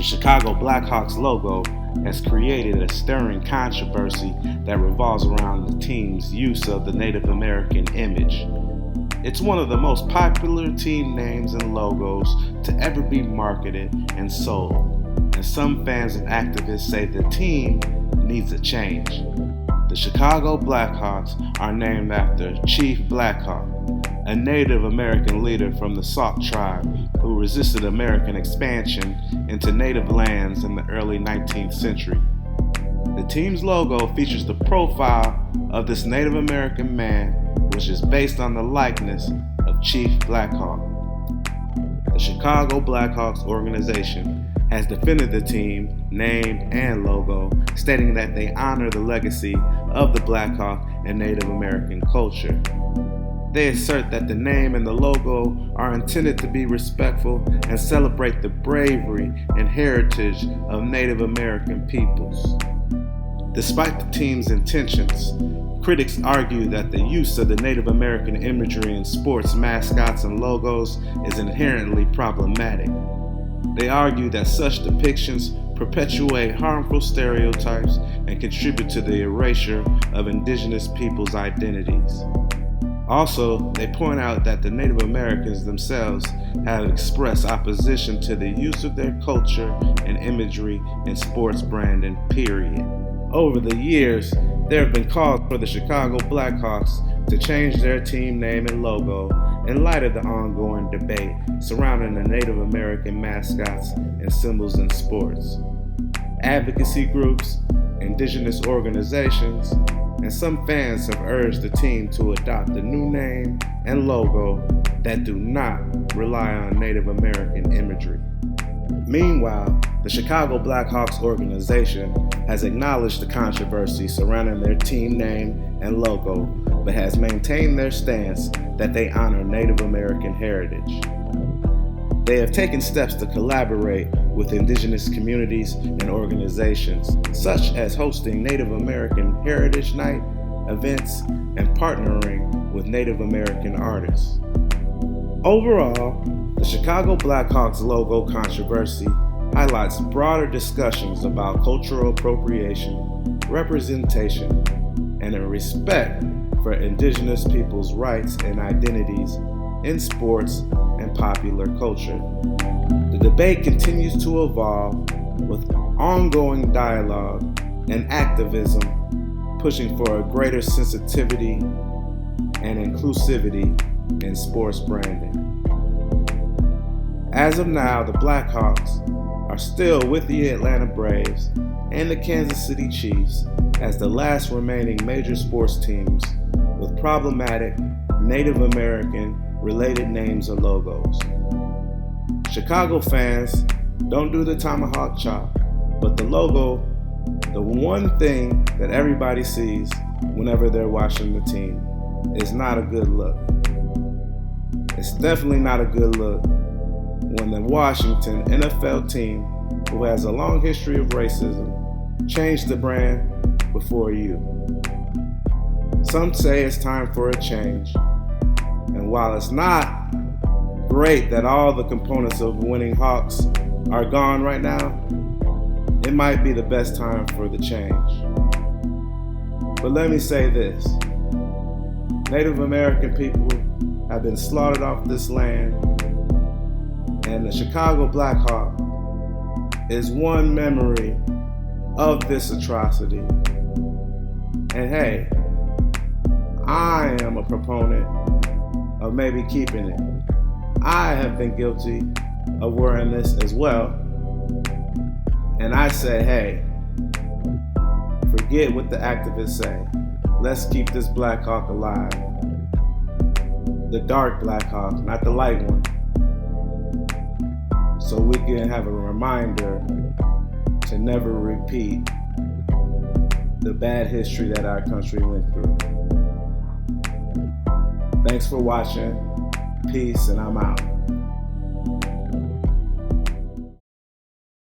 The Chicago Blackhawks logo has created a stirring controversy that revolves around the team's use of the Native American image. It's one of the most popular team names and logos to ever be marketed and sold, and some fans and activists say the team needs a change. The Chicago Blackhawks are named after Chief Blackhawk, a Native American leader from the Sauk tribe who resisted American expansion into native lands in the early 19th century. The team's logo features the profile of this Native American man, which is based on the likeness of Chief Blackhawk. The Chicago Blackhawks organization has defended the team, name, and logo, stating that they honor the legacy of the Blackhawk and Native American culture. They assert that the name and the logo are intended to be respectful and celebrate the bravery and heritage of Native American peoples. Despite the team's intentions, critics argue that the use of the Native American imagery in sports mascots and logos is inherently problematic. They argue that such depictions perpetuate harmful stereotypes and contribute to the erasure of Indigenous peoples' identities. Also, they point out that the Native Americans themselves have expressed opposition to the use of their culture and imagery in sports branding, period. Over the years, there have been calls for the Chicago Blackhawks to change their team name and logo in light of the ongoing debate surrounding the Native American mascots and symbols in sports. Advocacy groups, Indigenous organizations, and some fans have urged the team to adopt a new name and logo that do not rely on Native American imagery. Meanwhile, the Chicago Blackhawks organization has acknowledged the controversy surrounding their team name and logo, but has maintained their stance that they honor Native American heritage. They have taken steps to collaborate with Indigenous communities and organizations, such as hosting Native American Heritage Night events and partnering with Native American artists. Overall, the Chicago Blackhawks logo controversy highlights broader discussions about cultural appropriation, representation, and a respect for Indigenous peoples' rights and identities in sports and popular culture. The debate continues to evolve with ongoing dialogue and activism pushing for a greater sensitivity and inclusivity in sports branding. As of now, the Blackhawks are still with the Atlanta Braves and the Kansas City Chiefs as the last remaining major sports teams with problematic Native American related names or logos. Chicago fans don't do the tomahawk chop, but the logo, the one thing that everybody sees whenever they're watching the team, is not a good look. It's definitely not a good look when the Washington NFL team, who has a long history of racism, changed the brand before you. Some say it's time for a change, and while it's not great that all the components of winning Hawks are gone right now, it might be the best time for the change. But let me say this: Native American people have been slaughtered off this land, and the Chicago Blackhawk is one memory of this atrocity. And hey, I am a proponent of maybe keeping it. I have been guilty of wearing this as well. And I say, hey, forget what the activists say. Let's keep this Blackhawk alive. The dark Blackhawk, not the light one. So we can have a reminder to never repeat the bad history that our country went through. Thanks for watching. Peace, and I'm out.